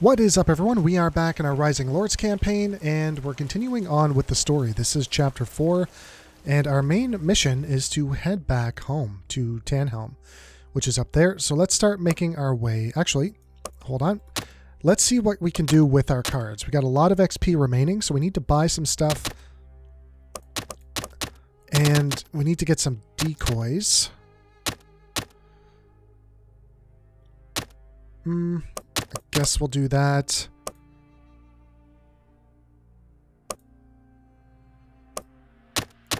What is up, everyone? We are back in our Rising Lords campaign, and we're continuing on with the story. This is Chapter 4, and our main mission is to head back home to Tarnhelm, which is up there. So let's start making our way. Actually, hold on. Let's see what we can do with our cards. We got a lot of XP remaining, so we need to buy some stuff. And we need to get some decoys. I guess we'll do that.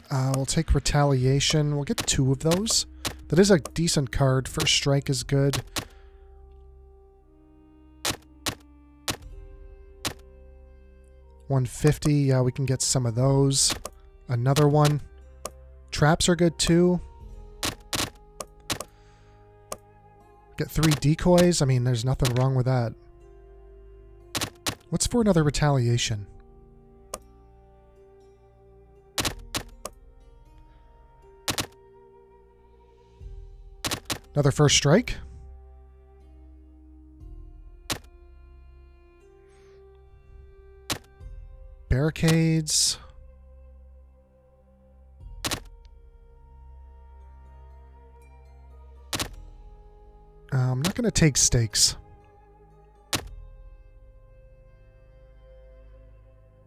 We'll take Retaliation. We'll get 2 of those. That is a decent card. First Strike is good. $150. Yeah, we can get some of those. Another one. Traps are good too. Get 3 decoys. I mean, there's nothing wrong with that. What's for another Retaliation? Another First Strike. Barricades. I'm not going to take stakes.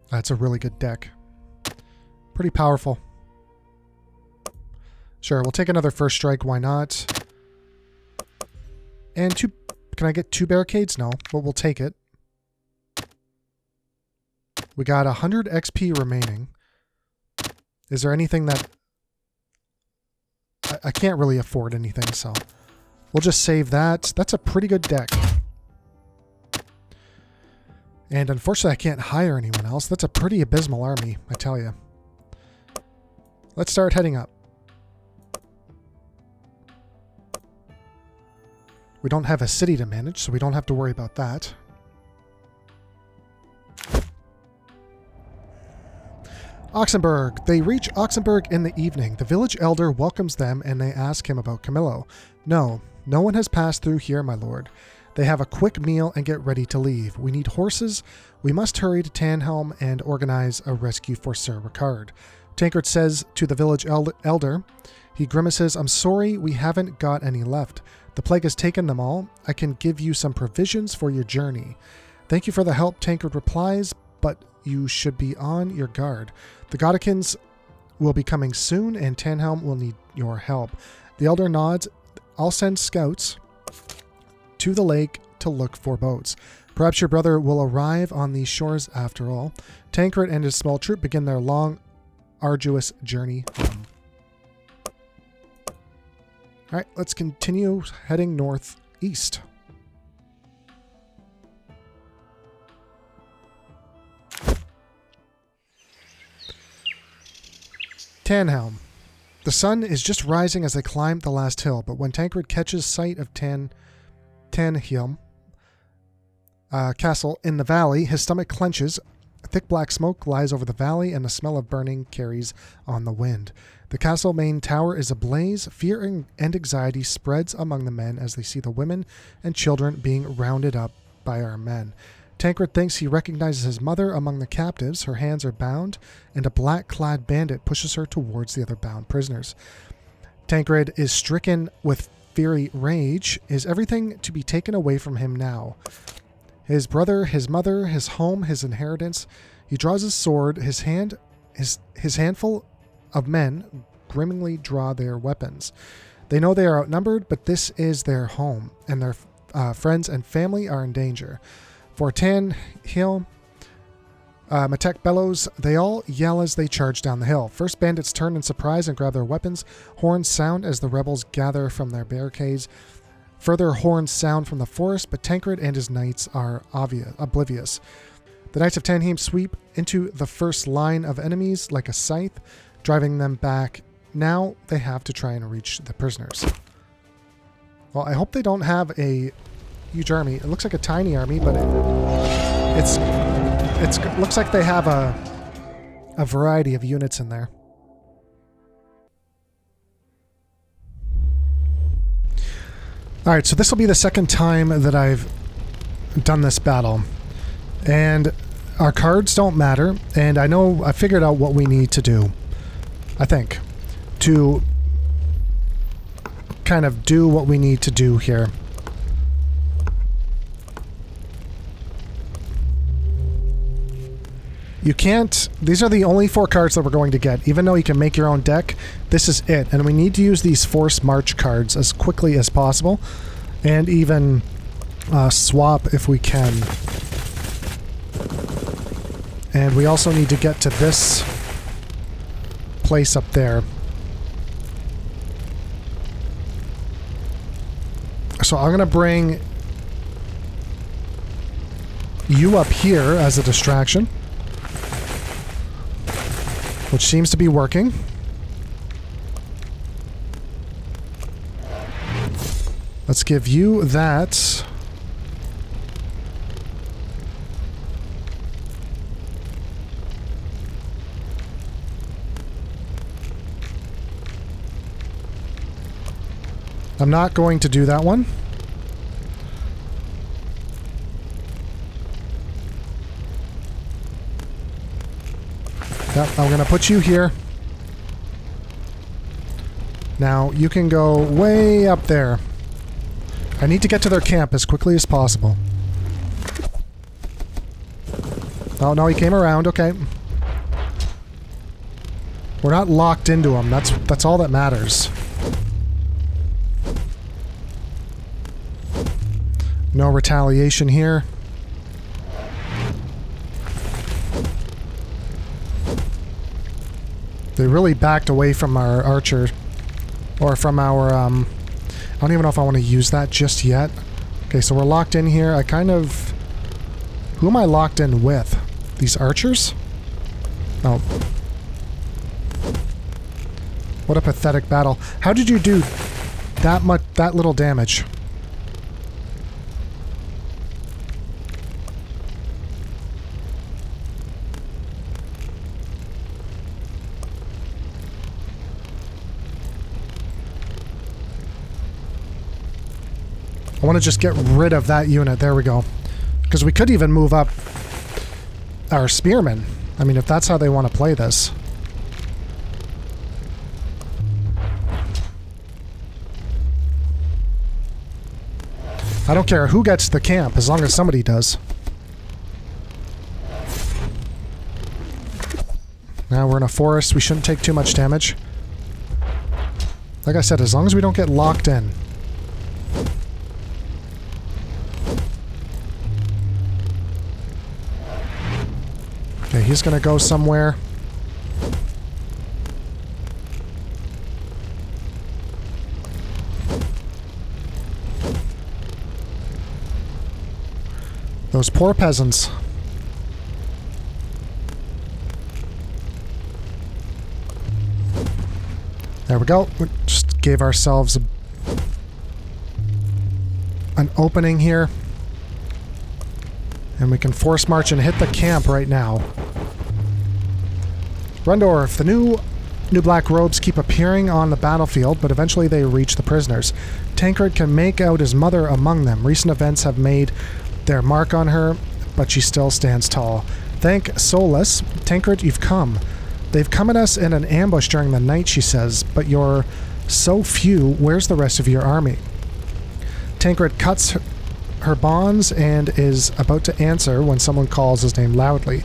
That's a really good deck. Pretty powerful. Sure, we'll take another First Strike. Why not? And 2... Can I get 2 barricades? No, but we'll take it. We got 100 XP remaining. Is there anything that... I can't really afford anything, so... We'll just save that. That's a pretty good deck. And unfortunately, I can't hire anyone else. That's a pretty abysmal army, I tell you. Let's start heading up. We don't have a city to manage, so we don't have to worry about that. Oxenberg. They reach Oxenberg in the evening. The village elder welcomes them and they ask him about Camillo. No one has passed through here, my lord. They have a quick meal and get ready to leave. We need horses. We must hurry to Tarnhelm and organize a rescue for Sir Ricard. Tancred says to the village elder, he grimaces, I'm sorry, we haven't got any left. The plague has taken them all. I can give you some provisions for your journey. Thank you for the help, Tancred replies, but you should be on your guard. The Godikins will be coming soon, and Tarnhelm will need your help. The elder nods. I'll send scouts to the lake to look for boats. Perhaps your brother will arrive on these shores after all. Tancred and his small troop begin their long, arduous journey home. Alright, let's continue heading northeast. Tarnhelm. The sun is just rising as they climb the last hill, but when Tancred catches sight of Tarnhelm castle in the valley, his stomach clenches. Thick black smoke lies over the valley, and the smell of burning carries on the wind. The castle main tower is ablaze. Fear and anxiety spreads among the men as they see the women and children being rounded up by our men. Tancred thinks he recognizes his mother among the captives. Her hands are bound, and a black-clad bandit pushes her towards the other bound prisoners. Tancred is stricken with fiery rage. Is everything to be taken away from him now? His brother, his mother, his home, his inheritance. He draws his sword. His handful of men grimly draw their weapons. They know they are outnumbered, but this is their home, and their friends and family are in danger. For Tarnhelm, Matek bellows. They all yell as they charge down the hill. First bandits turn in surprise and grab their weapons. Horns sound as the rebels gather from their barricades. Further horns sound from the forest, but Tancred and his knights are oblivious. The Knights of Tarnhelm sweep into the first line of enemies like a scythe, driving them back. Now they have to try and reach the prisoners. Well, I hope they don't have a huge army. It looks like a tiny army, but it looks like they have a variety of units in there. Alright, so this will be the second time that I've done this battle. And our cards don't matter, and I figured out what we need to do, I think, to kind of do what we need to do here. You can't... These are the only 4 cards that we're going to get. Even though you can make your own deck, this is it. And we need to use these Force March cards as quickly as possible. And even swap if we can. And we also need to get to this place up there. So I'm going to bring you up here as a distraction, which seems to be working. Let's give you that. I'm not going to do that one. Yep, I'm going to put you here. Now, you can go way up there. I need to get to their camp as quickly as possible. Oh, no, he came around. Okay. We're not locked into him. That's all that matters. No retaliation here. They really backed away from our archer. Or from our, I don't even know if I want to use that just yet. Okay, so we're locked in here. I kind of... Who am I locked in with? These archers? Oh. What a pathetic battle. How did you do that little damage? I want to just get rid of that unit. There we go. Because we could even move up our spearmen. I mean, if that's how they want to play this. I don't care who gets the camp, as long as somebody does. Now we're in a forest. We shouldn't take too much damage. Like I said, as long as we don't get locked in. Okay, he's gonna go somewhere. Those poor peasants. There we go. We just gave ourselves an opening here. And we can force march and hit the camp right now. Rundorf, the new black robes keep appearing on the battlefield, but eventually they reach the prisoners. Tancred can make out his mother among them. Recent events have made their mark on her, but she still stands tall. Thank Solus. Tancred, you've come. They've come at us in an ambush during the night, she says, but you're so few. Where's the rest of your army? Tancred cuts her bonds and is about to answer when someone calls his name loudly.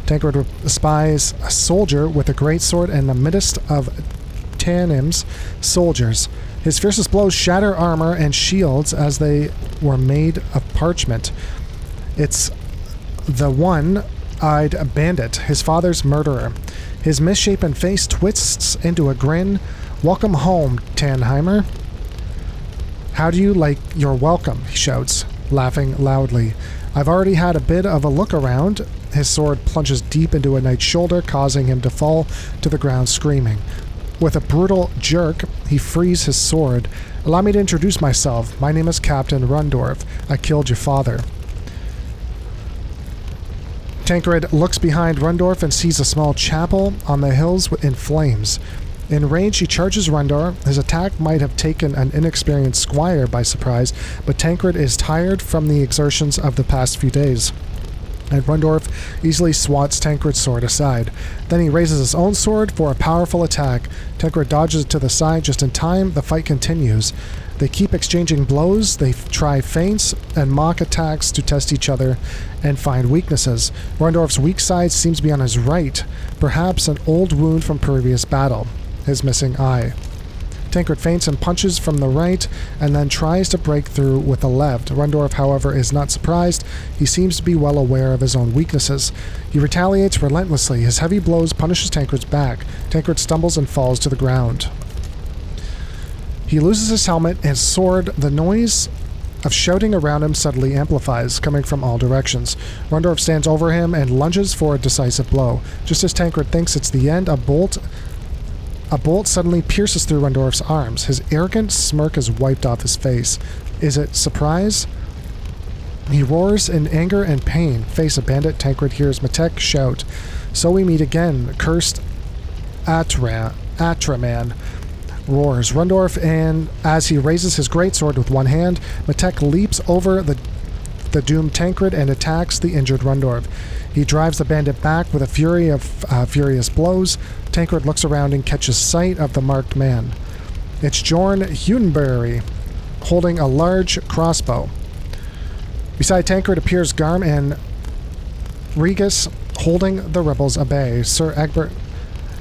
Tancred spies a soldier with a great sword in the midst of Tanim's soldiers. His fiercest blows shatter armor and shields as they were made of parchment. It's the one-eyed bandit, his father's murderer. His misshapen face twists into a grin. Welcome home, Tannheimer. How do you like your welcome? He shouts, laughing loudly. I've already had a bit of a look around. His sword plunges deep into a knight's shoulder, causing him to fall to the ground screaming. With a brutal jerk, he frees his sword. Allow me to introduce myself. My name is Captain Rundorf. I killed your father. Tancred looks behind Rundorf and sees a small chapel on the hills in flames. In range, he charges Rundor. His attack might have taken an inexperienced squire by surprise, but Tancred is tired from the exertions of the past few days, and Rundorf easily swats Tancred's sword aside. Then he raises his own sword for a powerful attack. Tancred dodges to the side just in time. The fight continues. They keep exchanging blows, they try feints and mock attacks to test each other and find weaknesses. Rundorf's weak side seems to be on his right, perhaps an old wound from previous battle, his missing eye. Tancred feints and punches from the right and then tries to break through with the left. Rundorf, however, is not surprised. He seems to be well aware of his own weaknesses. He retaliates relentlessly. His heavy blows punishes Tancred's back. Tancred stumbles and falls to the ground. He loses his helmet and sword. The noise of shouting around him suddenly amplifies, coming from all directions. Rundorf stands over him and lunges for a decisive blow. Just as Tancred thinks it's the end, a bolt suddenly pierces through Rundorf's arms. His arrogant smirk is wiped off his face. Is it surprise? He roars in anger and pain. Face a bandit, Tancred hears Matek shout, "So we meet again, cursed Atraman." Roars Rundorf, and as he raises his greatsword with one hand, Matek leaps over the doomed Tancred and attacks the injured Rundorf. He drives the bandit back with a fury of furious blows. Tancred looks around and catches sight of the marked man. It's Jorn Huenberry, holding a large crossbow. Beside Tancred appears Garm and Regis, holding the rebels at bay. Sir Egbert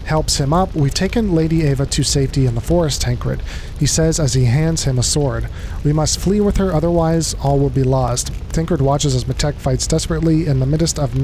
helps him up. "We've taken Lady Ava to safety in the forest, Tancred," he says as he hands him a sword. "We must flee with her, otherwise all will be lost." Tancred watches as Matek fights desperately in the midst of a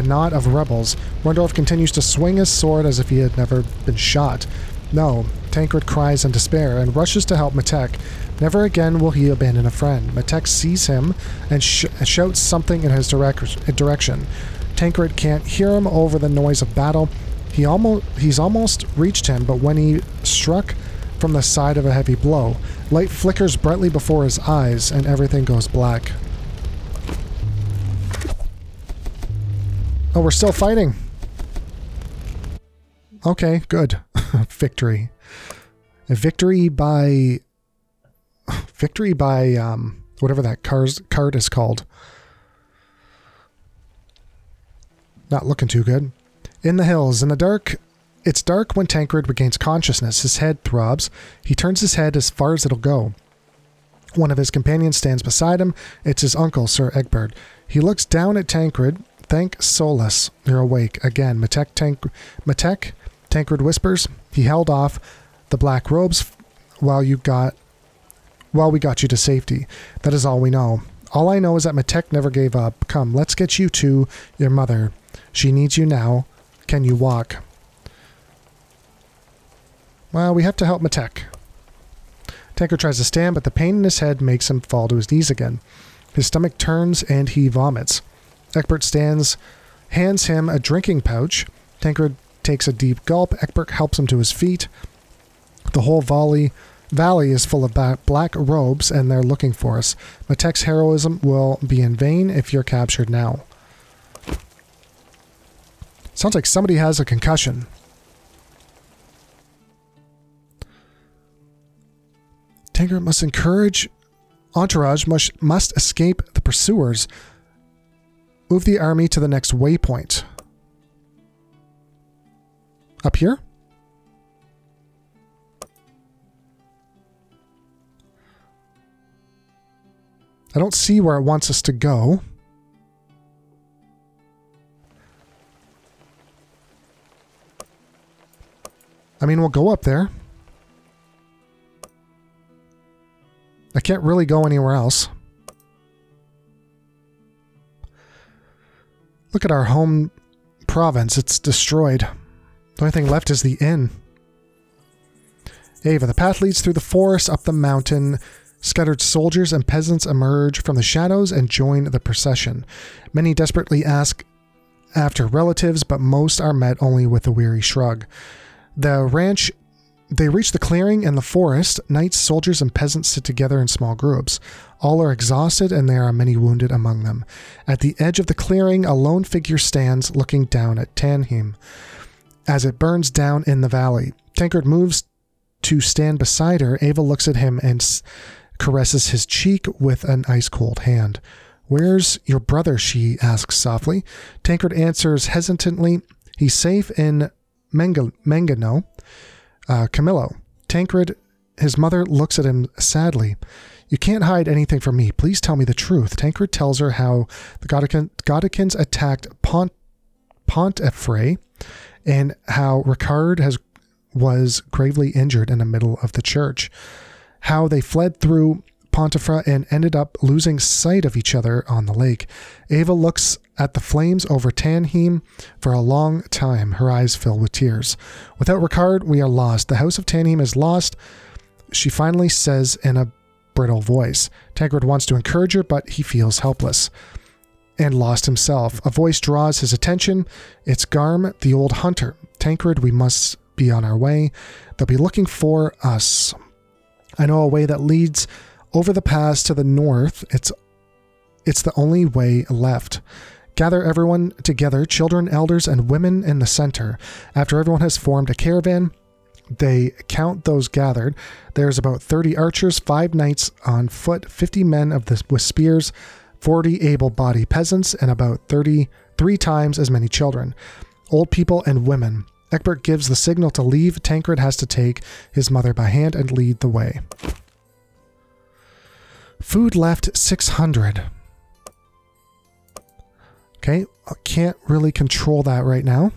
knot of rebels. Rundorf continues to swing his sword as if he had never been shot. "No," Tancred cries in despair and rushes to help Matek. Never again will he abandon a friend. Matek sees him and shouts something in his direction. Tancred can't hear him over the noise of battle. He's almost reached him, but when he struck from the side of a heavy blow, light flickers brightly before his eyes and everything goes black. Oh, we're still fighting. Okay, good. Victory. Victory by whatever that card is called. Not looking too good. In the hills, in the dark. It's dark when Tancred regains consciousness. His head throbs. He turns his head as far as it'll go. One of his companions stands beside him. It's his uncle, Sir Egbert. He looks down at Tancred. "Thank Solus, you're awake again." Matek, Tancred whispers. "He held off the black robes while we got you to safety. That is all we know. All I know is that Matek never gave up. Come, let's get you to your mother. She needs you now. Can you walk?" Well, we have to help Matek. Tancred tries to stand, but the pain in his head makes him fall to his knees again. His stomach turns and he vomits. Egbert hands him a drinking pouch. Tancred takes a deep gulp. Egbert helps him to his feet. The whole valley is full of black robes, and they're looking for us. Matek's heroism will be in vain if you're captured now. Sounds like somebody has a concussion. Tancred must encourage entourage must escape the pursuers. Move the army to the next waypoint. Up here? I don't see where it wants us to go. I mean, we'll go up there. I can't really go anywhere else. Look at our home province. It's destroyed. The only thing left is the inn. Ava, the path leads through the forest, up the mountain. Scattered soldiers and peasants emerge from the shadows and join the procession. Many desperately ask after relatives, but most are met only with a weary shrug. They reach the clearing in the forest. Knights, soldiers, and peasants sit together in small groups. All are exhausted, and there are many wounded among them. At the edge of the clearing, a lone figure stands, looking down at Tanheim as it burns down in the valley. Tancred moves to stand beside her. Ava looks at him and caresses his cheek with an ice-cold hand. "Where's your brother?" she asks softly. Tancred answers hesitantly. "He's safe in Mangano, Camillo." Tancred, his mother looks at him sadly. "You can't hide anything from me. Please tell me the truth." Tancred tells her how the Godikins attacked Pontefract and how Ricard was gravely injured in the middle of the church. How they fled through Pontefract and ended up losing sight of each other on the lake. Ava looks at the flames over Tanheim for a long time. Her eyes fill with tears. "Without Ricard, we are lost. The House of Tanheim is lost," she finally says in a brittle voice. Tancred wants to encourage her, but he feels helpless and lost himself. A voice draws his attention. It's Garm, the old hunter. "Tancred, we must be on our way. They'll be looking for us. I know a way that leads over the pass to the north. It's the only way left. Gather everyone together, children, elders, and women in the center. After everyone has formed a caravan, they count those gathered. There's about 30 archers, 5 knights on foot, 50 men with spears, 40 able-bodied peasants, and about 33 times as many children, old people, and women. Egbert gives the signal to leave. Tancred has to take his mother by hand and lead the way. Food left 600. Okay, I can't really control that right now.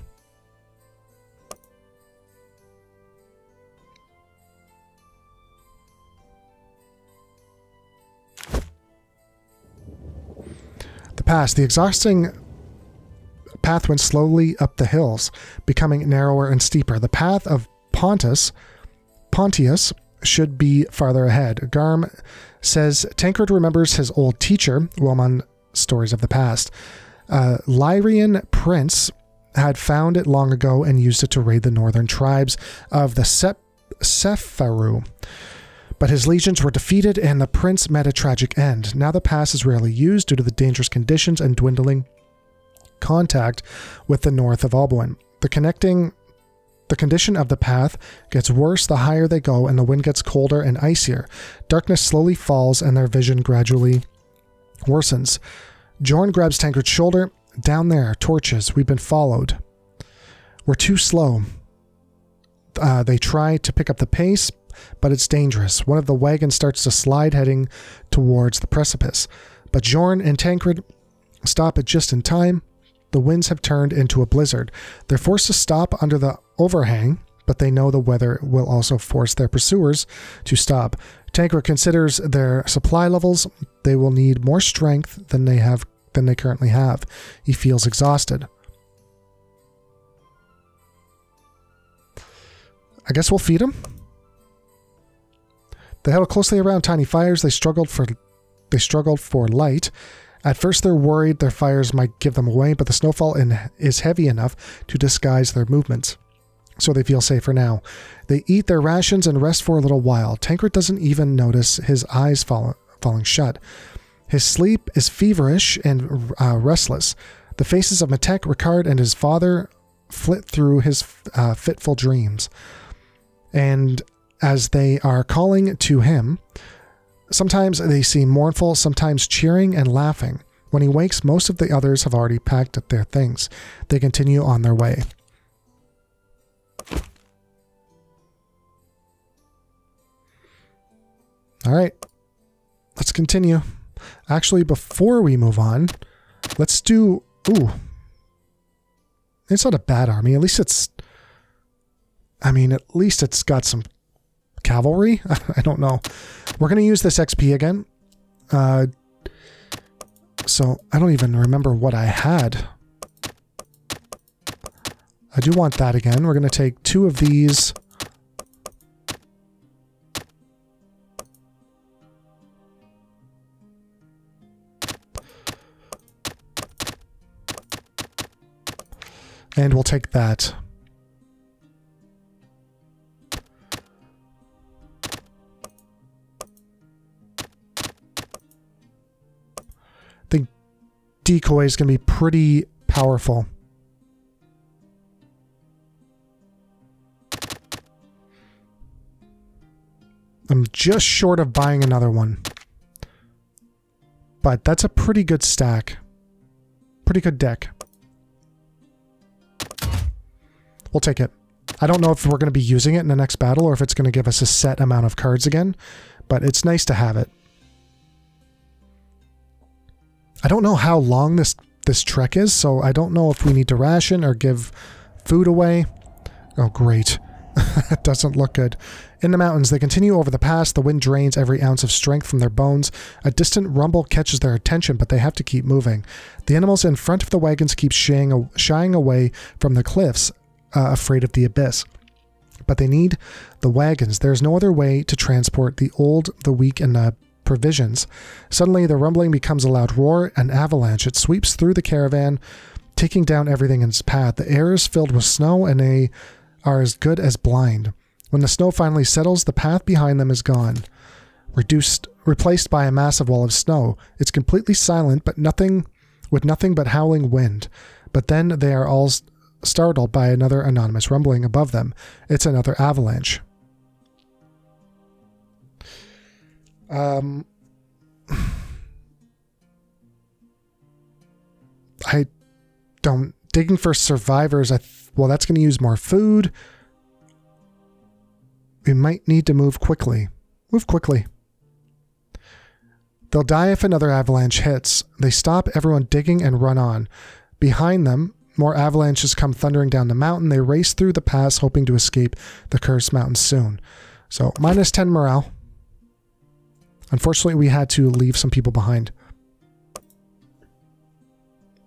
The pass. The exhausting path went slowly up the hills, becoming narrower and steeper. The path of Pontius should be farther ahead. Garm says Tancred remembers his old teacher, Wilmon, stories of the past. Lyrian prince had found it long ago and used it to raid the northern tribes of the Sepharu. But his legions were defeated and the prince met a tragic end. Now the pass is rarely used due to the dangerous conditions and dwindling contact with the north of Alboin. The condition of the path gets worse the higher they go, and the wind gets colder and icier. Darkness slowly falls and their vision gradually worsens. Jorn grabs Tancred's shoulder. "Down there, torches. We've been followed. We're too slow." They try to pick up the pace, but it's dangerous. One of the wagons starts to slide, heading towards the precipice. But Jorn and Tancred stop it just in time. The winds have turned into a blizzard. They're forced to stop under the overhang, but they know the weather will also force their pursuers to stop. Tancred considers their supply levels. They will need more strength than they currently have. He feels exhausted. I guess we'll feed him. They huddle closely around tiny fires. They struggled for light. At first they're worried their fires might give them away, but the snowfall is heavy enough to disguise their movements, so they feel safer now. They eat their rations and rest for a little while. Tancred doesn't even notice his eyes falling shut. His sleep is feverish and restless. The faces of Matek, Ricard, and his father flit through his fitful dreams. And as they are calling to him, sometimes they seem mournful, sometimes cheering and laughing. When he wakes, most of the others have already packed up their things. They continue on their way. All right, let's continue. Actually, before we move on, let's do... Ooh. It's not a bad army. At least it's... I mean, at least it's got some cavalry. I don't know. We're going to use this XP again. So I don't even remember what I had. I do want that again. We're going to take 2 of these. And we'll take that. I think decoy is going to be pretty powerful. I'm just short of buying another one. But that's a pretty good stack. Pretty good deck. We'll take it. I don't know if we're going to be using it in the next battle or if it's going to give us a set amount of cards again, but it's nice to have it. I don't know how long this trek is, so I don't know if we need to ration or give food away. Oh, great. It doesn't look good. In the mountains, they continue over the pass. The wind drains every ounce of strength from their bones. A distant rumble catches their attention, but they have to keep moving. The animals in front of the wagons keep shying away from the cliffs, afraid of the abyss. But they need the wagons. There's no other way to transport the old, the weak, and the provisions. Suddenly, the rumbling becomes a loud roar, an avalanche. It sweeps through the caravan, taking down everything in its path. The air is filled with snow, and they are as good as blind. When the snow finally settles, the path behind them is gone, replaced by a massive wall of snow. It's completely silent, but nothing but howling wind. But then they are all startled by another anonymous rumbling above them. It's another avalanche. I don't... Digging for survivors, well, that's going to use more food. We might need to move quickly. Move quickly. They'll die if another avalanche hits. They stop everyone digging and run on. Behind them, more avalanches come thundering down the mountain. They race through the pass, hoping to escape the cursed mountain soon. So, minus 10 morale. Unfortunately, we had to leave some people behind.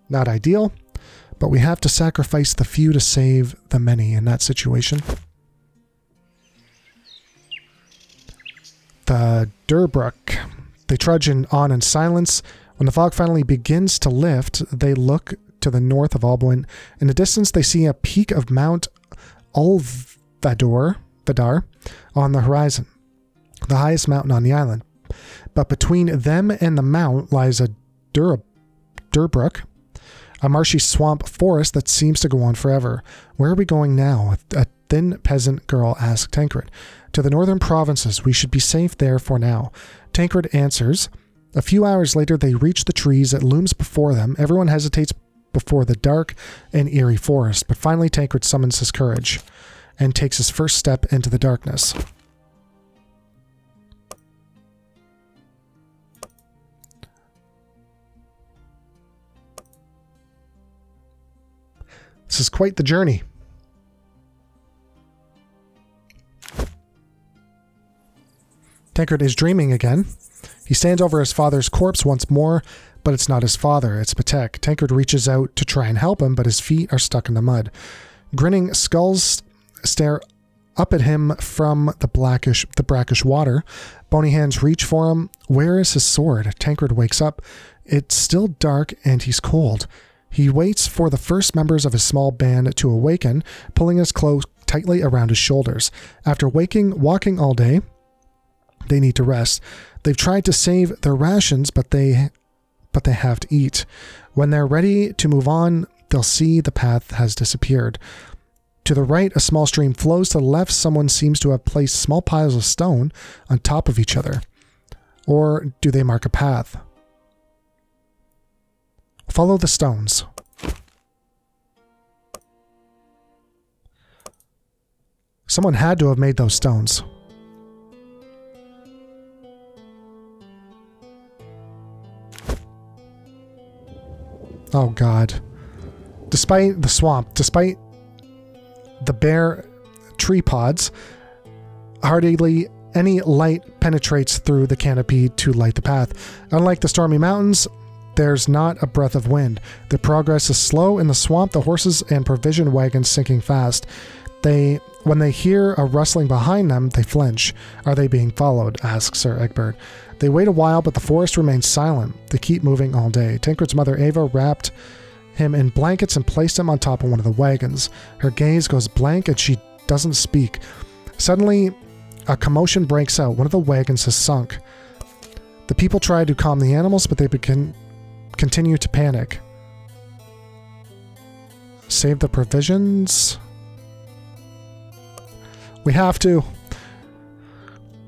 Not ideal, but we have to sacrifice the few to save the many in that situation. The Durbrook. They trudge on in silence. When the fog finally begins to lift, they look to the north of Alboin. In the distance, they see a peak of Mount Vidar on the horizon, the highest mountain on the island. But between them and the mount lies a Durbrook, a marshy swamp forest that seems to go on forever. Where are we going now? A thin peasant girl asks Tancred. To the northern provinces. We should be safe there for now. Tancred answers. A few hours later, they reach the trees that looms before them. Everyone hesitates before the dark and eerie forest, but finally Tancred summons his courage and takes his first step into the darkness. This is quite the journey. Tancred is dreaming again. He stands over his father's corpse once more, but it's not his father, it's Patek. Tancred reaches out to try and help him, but his feet are stuck in the mud. Grinning skulls stare up at him from the brackish water. Bony hands reach for him. Where is his sword? Tancred wakes up. It's still dark and he's cold. He waits for the first members of his small band to awaken, pulling his cloak tightly around his shoulders. After walking all day, they need to rest. They've tried to save their rations, but they have to eat. When they're ready to move on, they'll see the path has disappeared. To the right, a small stream flows. To the left, someone seems to have placed small piles of stone on top of each other. Or do they mark a path? Follow the stones. Someone had to have made those stones. Oh God. Despite the swamp, despite the bare tree pods, hardly any light penetrates through the canopy to light the path. Unlike the stormy mountains, there's not a breath of wind. The progress is slow in the swamp, the horses and provision wagons sinking fast. When they hear a rustling behind them, they flinch. Are they being followed? Asks Sir Egbert. They wait a while, but the forest remains silent. They keep moving all day. Tancred's mother Ava wrapped him in blankets and placed him on top of one of the wagons. Her gaze goes blank and she doesn't speak. Suddenly, a commotion breaks out. One of the wagons has sunk. The people try to calm the animals, but they continue to panic. Save the provisions. We have to.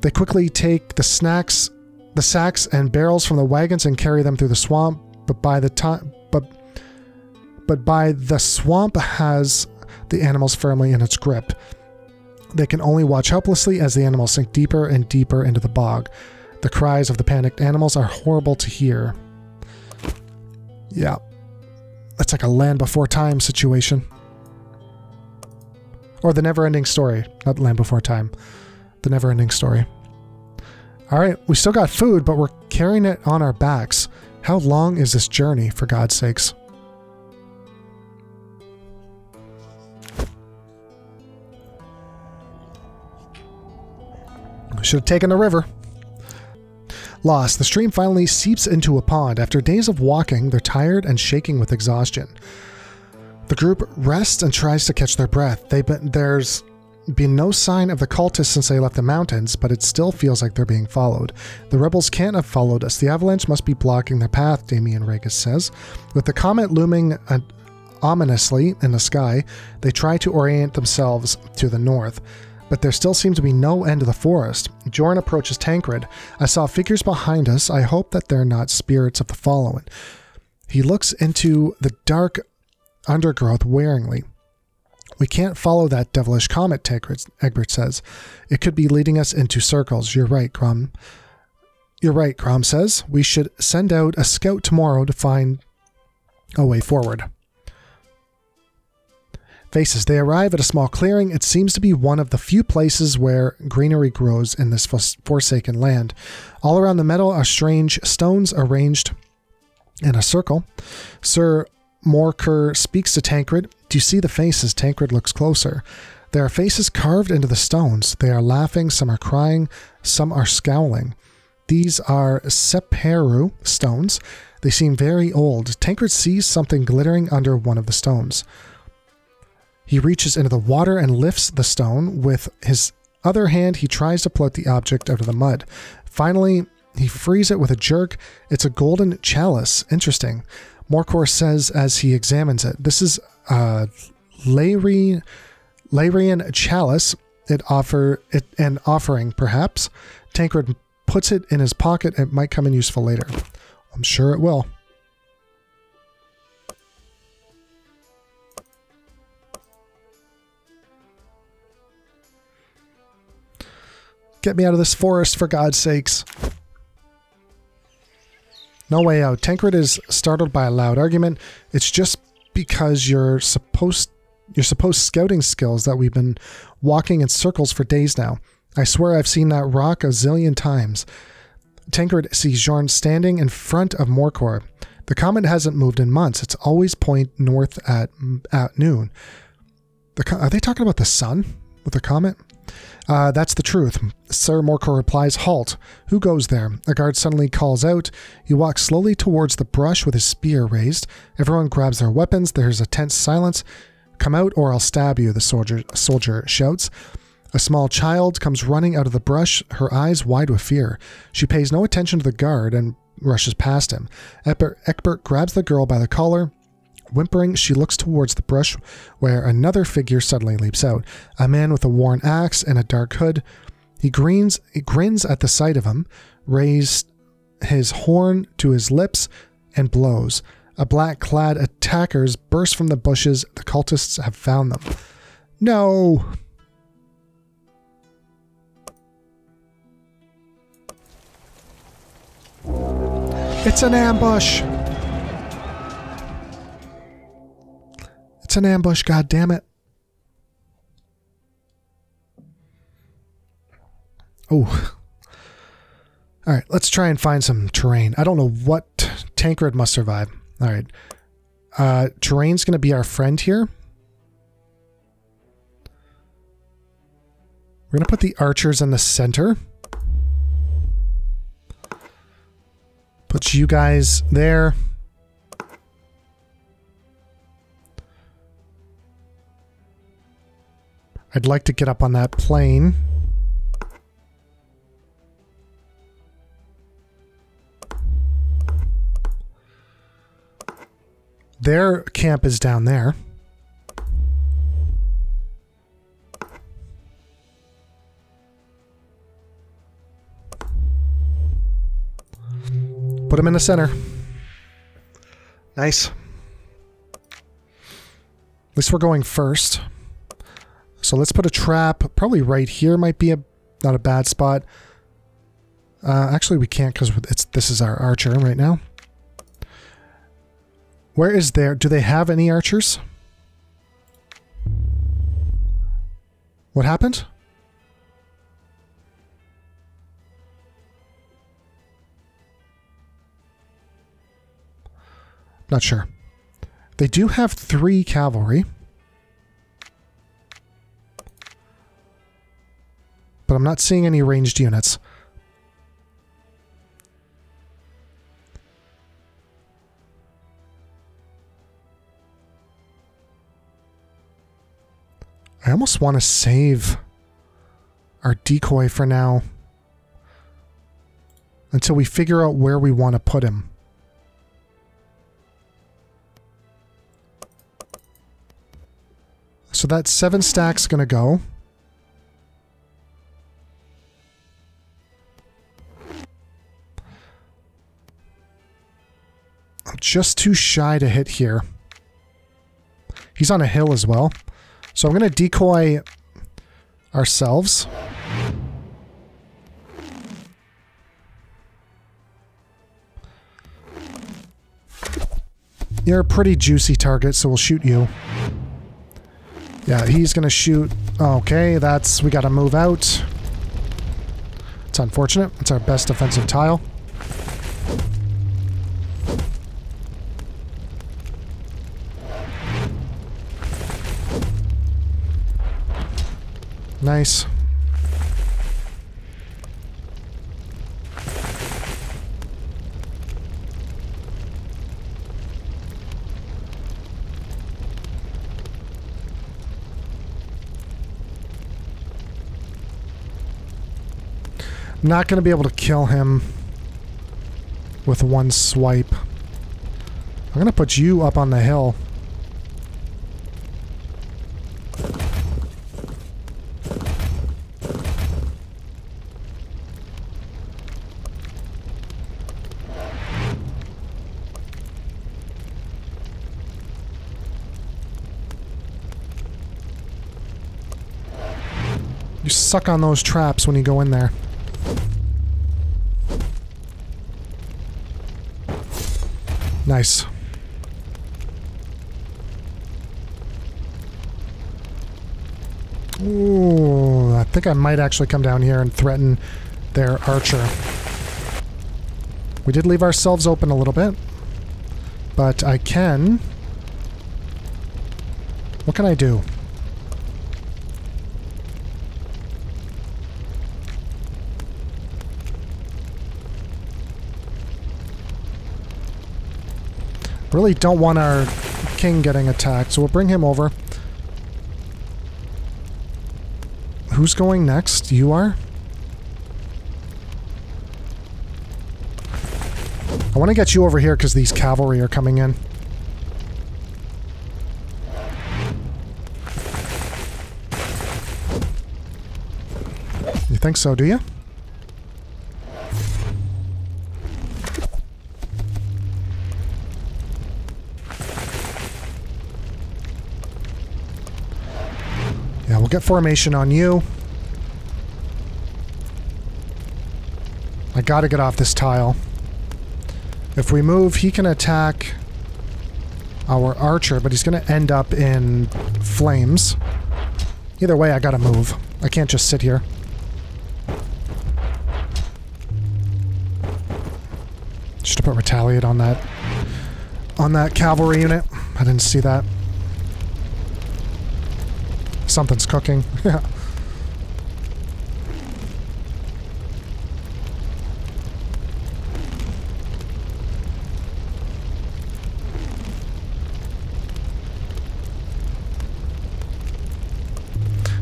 They quickly take the sacks and barrels from the wagons and carry them through the swamp, but by the swamp has the animals firmly in its grip. They can only watch helplessly as the animals sink deeper and deeper into the bog. The cries of the panicked animals are horrible to hear. Yeah. That's like a Land Before Time situation. Or The Never-Ending Story. Not Land Before Time. The Never-Ending Story. Alright, we still got food, but we're carrying it on our backs. How long is this journey, for God's sakes? Should have taken the river. Lost. The stream finally seeps into a pond. After days of walking, they're tired and shaking with exhaustion. The group rests and tries to catch their breath. There's been no sign of the cultists since they left the mountains, but it still feels like they're being followed. The rebels can't have followed us. The avalanche must be blocking their path, Damian Regis says. With the comet looming ominously in the sky, they try to orient themselves to the north. But there still seems to be no end to the forest. Jorn approaches Tancred. I saw figures behind us. I hope that they're not spirits of the fallen. He looks into the dark undergrowth waringly. We can't follow that devilish comet, Tancred, Egbert says. It could be leading us into circles. You're right, Grom. You're right, Grom says. We should send out a scout tomorrow to find a way forward. Faces. They arrive at a small clearing. It seems to be one of the few places where greenery grows in this forsaken land. All around the meadow are strange stones arranged in a circle. Sir Morker speaks to Tancred. Do you see the faces? Tancred looks closer. There are faces carved into the stones. They are laughing, some are crying, some are scowling. These are Seperu stones. They seem very old. Tancred sees something glittering under one of the stones. He reaches into the water and lifts the stone. With his other hand, he tries to pull out the object out of the mud. Finally, he frees it with a jerk. It's a golden chalice. Interesting. Morcor says as he examines it, this is a Larian chalice. An offering, perhaps. Tancred puts it in his pocket. It might come in useful later. I'm sure it will. Get me out of this forest, for God's sakes. No way out. Tancred is startled by a loud argument. It's just because your supposed scouting skills that we've been walking in circles for days now. I swear I've seen that rock a zillion times. Tancred sees Jorn standing in front of Morcor. The comet hasn't moved in months. It's always point north at noon. Are they talking about the sun with the comet? That's the truth. Sir Morcor replies, halt. Who goes there? A guard suddenly calls out. He walks slowly towards the brush with his spear raised. Everyone grabs their weapons. There's a tense silence. Come out or I'll stab you, the soldier shouts. A small child comes running out of the brush, her eyes wide with fear. She pays no attention to the guard and rushes past him. Egbert grabs the girl by the collar. Whimpering, she looks towards the brush where another figure suddenly leaps out. A man with a worn axe and a dark hood. He grins at the sight of him, raised his horn to his lips, and blows. A black-clad attackers burst from the bushes. The cultists have found them. No! It's an ambush! It's an ambush, goddammit. Oh. Alright, let's try and find some terrain. I don't know what Tancred must survive. Alright. Terrain's going to be our friend here. We're going to put the archers in the center. Put you guys there. I'd like to get up on that plane. Their camp is down there. Put him in the center. Nice. At least we're going first. So let's put a trap. Probably right here might be not a bad spot. Actually, we can't because this is our archer right now. Where is there? Do they have any archers? What happened? Not sure. They do have 3 cavalry. But I'm not seeing any ranged units. I almost want to save our decoy for now. Until we figure out where we want to put him. So that 7 stack's gonna go. I'm just too shy to hit here. He's on a hill as well. So I'm gonna decoy ourselves. You're a pretty juicy target, so we'll shoot you. Yeah, he's gonna shoot. Okay, we gotta move out. It's unfortunate. It's our best defensive tile. Nice. Not going to be able to kill him with one swipe. I'm going to put you up on the hill. You suck on those traps when you go in there. Nice. Ooh, I think I might actually come down here and threaten their archer. We did leave ourselves open a little bit, but I can... What can I do? Really don't want our king getting attacked, so we'll bring him over. Who's going next? You are? I want to get you over here because these cavalry are coming in. You think so, do you? Yeah, we'll get formation on you. I gotta get off this tile. If we move, he can attack our archer, but he's gonna end up in flames. Either way, I gotta move. I can't just sit here. Should have put retaliate on that cavalry unit. I didn't see that. Something's cooking. Yeah.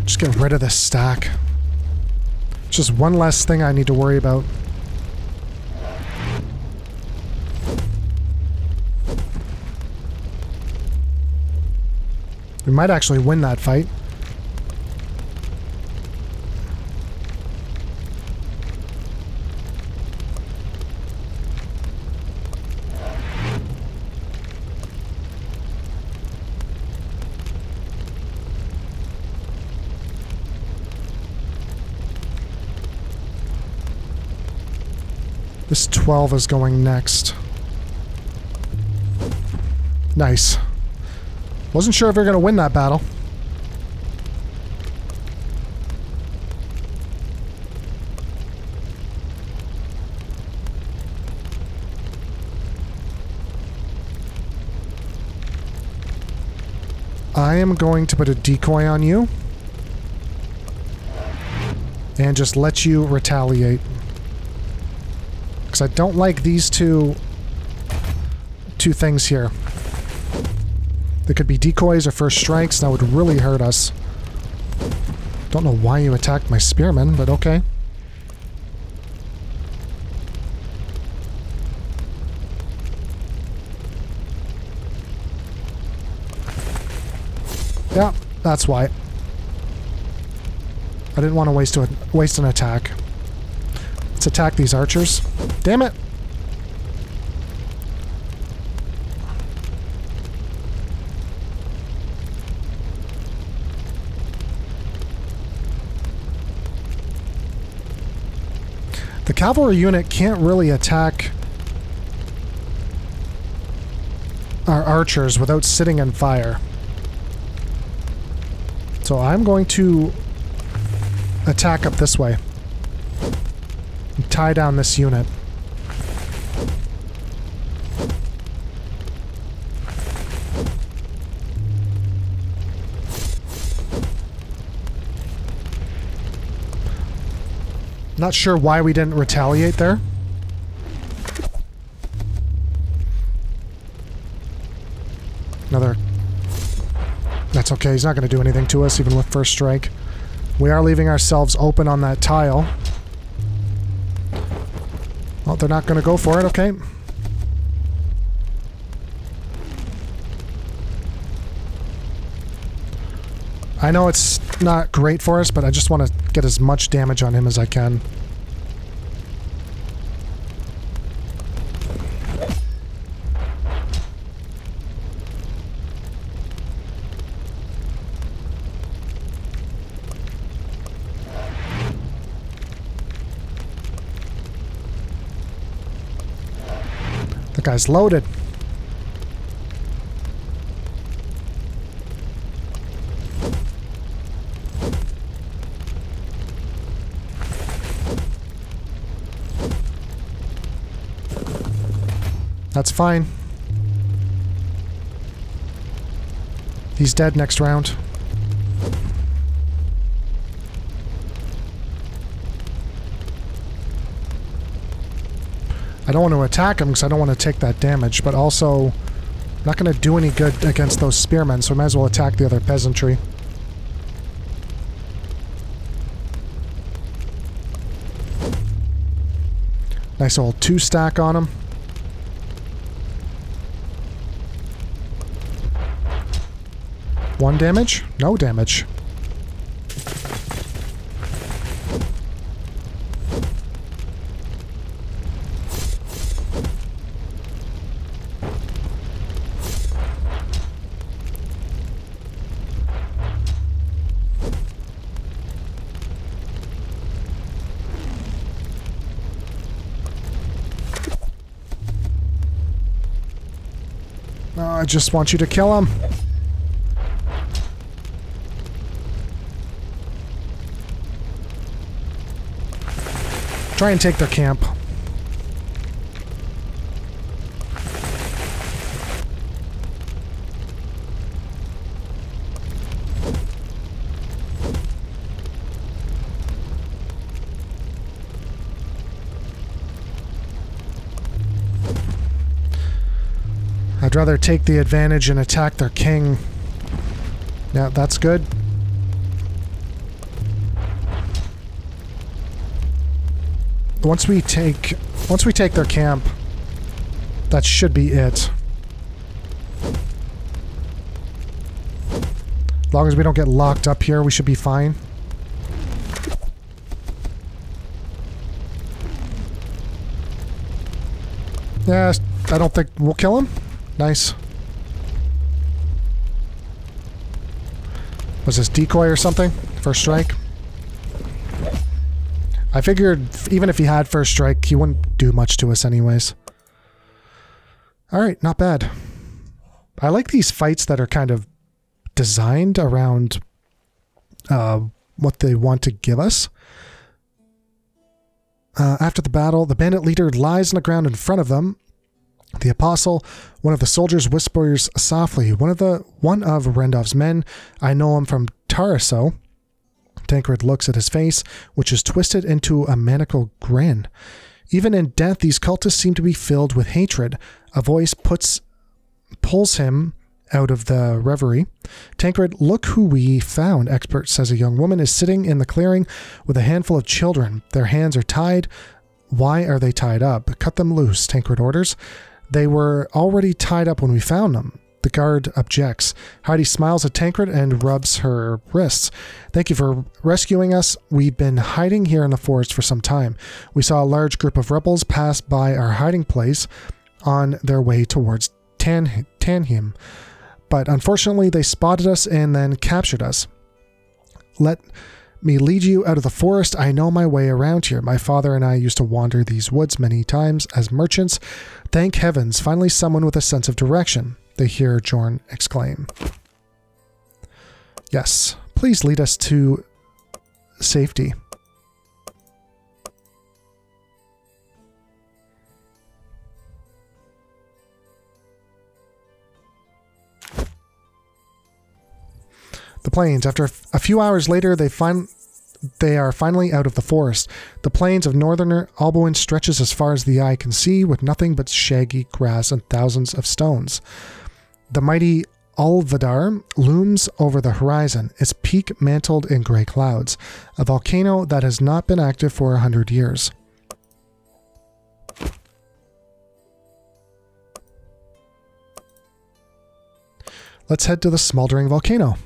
Just get rid of this stack. Just one less thing I need to worry about. We might actually win that fight. This 12 is going next. Nice. Wasn't sure if you're going to win that battle. I am going to put a decoy on you and just let you retaliate. Because I don't like these two things here. They could be decoys or first strikes, and that would really hurt us. Don't know why you attacked my spearmen, but okay. Yeah, that's why. I didn't want to waste an attack. Let's attack these archers. Damn it! The cavalry unit can't really attack our archers without sitting in fire. So I'm going to attack up this way. And tie down this unit. Not sure why we didn't retaliate there. Another... That's okay, he's not going to do anything to us, even with first strike. We are leaving ourselves open on that tile. Well, they're not going to go for it, okay. I know it's not great for us, but I just want to get as much damage on him as I can. The guy's loaded. That's fine. He's dead next round. I don't want to attack him because I don't want to take that damage, but also I'm not going to do any good against those spearmen, so I might as well attack the other peasantry. Nice old 2-stack on him. One damage? No damage. No, I just want you to kill him. Try and take their camp. I'd rather take the advantage and attack their king. Yeah, that's good. Once we take their camp, that should be it. As long as we don't get locked up here, we should be fine. Yeah, I don't think we'll kill him. Nice. Was this decoy or something? First strike? I figured even if he had first strike, he wouldn't do much to us anyways. Alright, not bad. I like these fights that are kind of designed around what they want to give us. After the battle, the bandit leader lies on the ground in front of them. The apostle, one of the soldiers, whispers softly, one of Rendov's men. I know him from Taraso. Tancred looks at his face, which is twisted into a maniacal grin. Even in death, these cultists seem to be filled with hatred. A voice pulls him out of the reverie. Tancred, look who we found, expert says. A young woman is sitting in the clearing with a handful of children. Their hands are tied. Why are they tied up? Cut them loose, Tancred orders. They were already tied up when we found them. The guard objects. Heidi smiles at Tancred and rubs her wrists. Thank you for rescuing us. We've been hiding here in the forest for some time. We saw a large group of rebels pass by our hiding place on their way towards Tanheim. But unfortunately, they spotted us and then captured us. Let me lead you out of the forest. I know my way around here. My father and I used to wander these woods many times as merchants. Thank heavens, finally someone with a sense of direction, they hear Jorn exclaim. Yes, please lead us to safety. The plains. After a few hours later, they are finally out of the forest. The plains of northern Alboin stretches as far as the eye can see, with nothing but shaggy grass and thousands of stones. The mighty Alvadar looms over the horizon, its peak mantled in gray clouds, a volcano that has not been active for 100 years. Let's head to the smoldering volcano.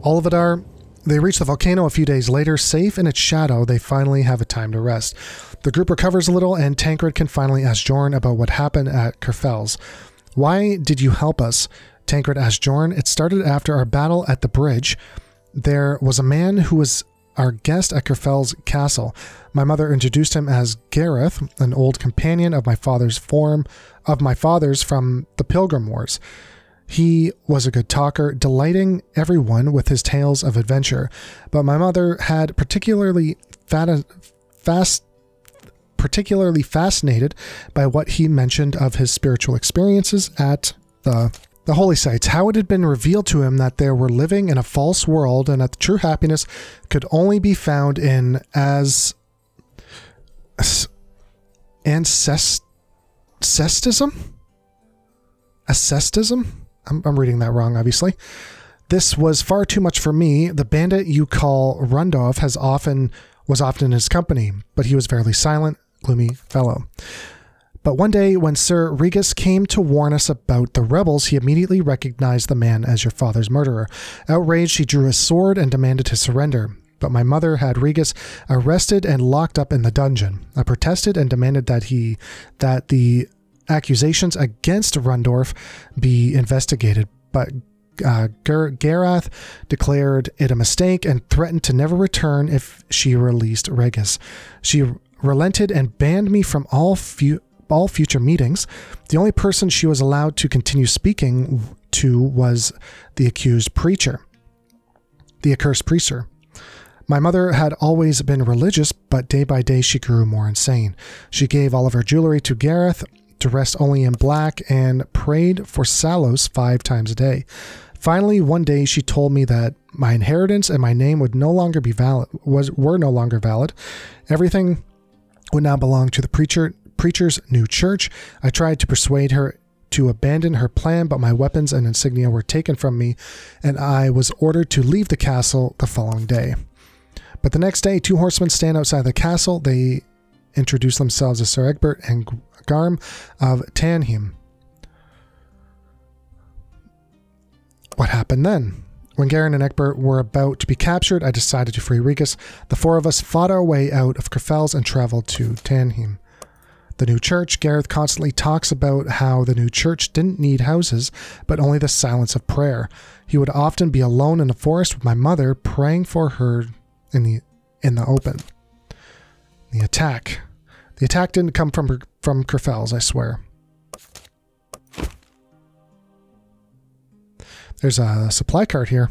Alvadar. They reach the volcano a few days later. Safe in its shadow, they finally have a time to rest. The group recovers a little, and Tancred can finally ask Jorn about what happened at Kerfels. Why did you help us? Tancred asked Jorn. It started after our battle at the bridge. There was a man who was our guest at Kerfels Castle. My mother introduced him as Gareth, an old companion of my father's from the Pilgrim Wars. He was a good talker, delighting everyone with his tales of adventure, but my mother had particularly fascinated by what he mentioned of his spiritual experiences at the holy sites, how it had been revealed to him that they were living in a false world and that the true happiness could only be found in Ascestism? I'm reading that wrong, obviously. This was far too much for me. The bandit you call Rundov was often in his company, but he was fairly silent, gloomy fellow. But one day, when Sir Regus came to warn us about the rebels, he immediately recognized the man as your father's murderer. Outraged, he drew his sword and demanded his surrender. But my mother had Regus arrested and locked up in the dungeon. I protested and demanded that the accusations against Rundorf be investigated, but Garath declared it a mistake and threatened to never return if she released Regus. She relented and banned me from all future meetings. The only person she was allowed to continue speaking to was the accursed preacher. My mother had always been religious, but day by day she grew more insane. She gave all of her jewelry to Gareth, dressed only in black, and prayed for Salos 5 times a day. Finally, one day she told me that my inheritance and my name would no longer be were no longer valid. Everything would now belong to the preacher's new church. I tried to persuade her to abandon her plan, but my weapons and insignia were taken from me, and I was ordered to leave the castle the following day. But the next day, 2 horsemen stand outside the castle. They introduce themselves as Sir Egbert and Garm of Tanheim. What happened then? When Garen and Egbert were about to be captured, I decided to free Regus. The 4 of us fought our way out of Kerfels and traveled to Tanheim. The new church. Gareth constantly talks about how the new church didn't need houses, but only the silence of prayer. He would often be alone in the forest with my mother, praying for her in the open. The attack. The attack didn't come from Kerfels, I swear. There's a supply cart here.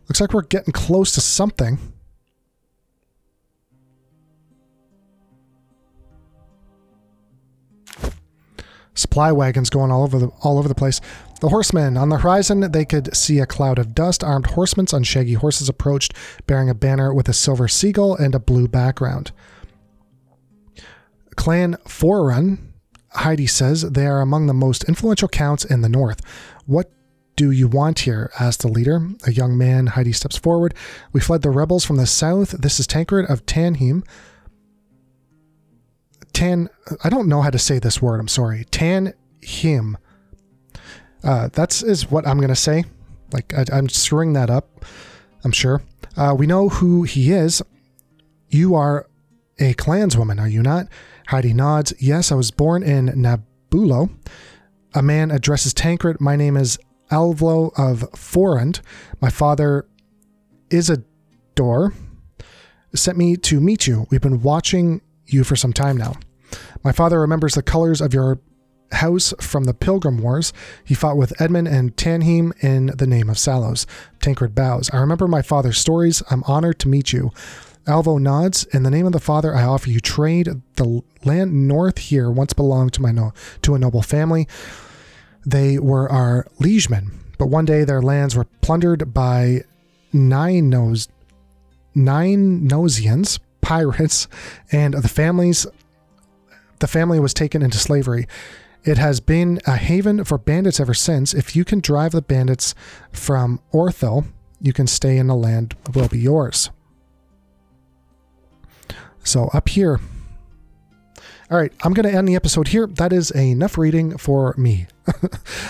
Looks like we're getting close to something. Supply wagons going all over the place. The horsemen. On the horizon, they could see a cloud of dust. Armed horsemen on shaggy horses approached, bearing a banner with a silver seagull and a blue background. Clan Forerun. Heidi says they are among the most influential counts in the north. What do you want here? Asked the leader. A young man. Heidi steps forward. We fled the rebels from the south. This is Tancred of Tanheim. I don't know how to say this word. I'm sorry. Tanheim. That's is what I'm going to say. Like, I'm screwing that up. I'm sure. We know who he is. You are a clanswoman, are you not? Heidi nods. Yes, I was born in Nabulo. A man addresses Tancred. My name is Alvlo of Forund. My father, Isidore, sent me to meet you. We've been watching you for some time now. My father remembers the colors of your house from the Pilgrim Wars. He fought with Edmund and Tanheim in the name of Salos. Tancred bows. I remember my father's stories. I'm honored to meet you. Alvo nods. In the name of the Father, I offer you trade. The land north here once belonged to a noble family. They were our liegemen, but one day their lands were plundered by Nine Nosians, pirates, and the family was taken into slavery. It has been a haven for bandits ever since. If you can drive the bandits from Orthel, you can stay in the land will be yours. So up here. All right, I'm going to end the episode here. That is enough reading for me.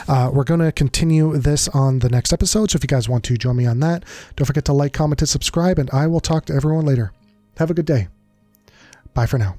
We're going to continue this on the next episode. So if you guys want to join me on that, don't forget to like, comment, and subscribe, and I will talk to everyone later. Have a good day. Bye for now.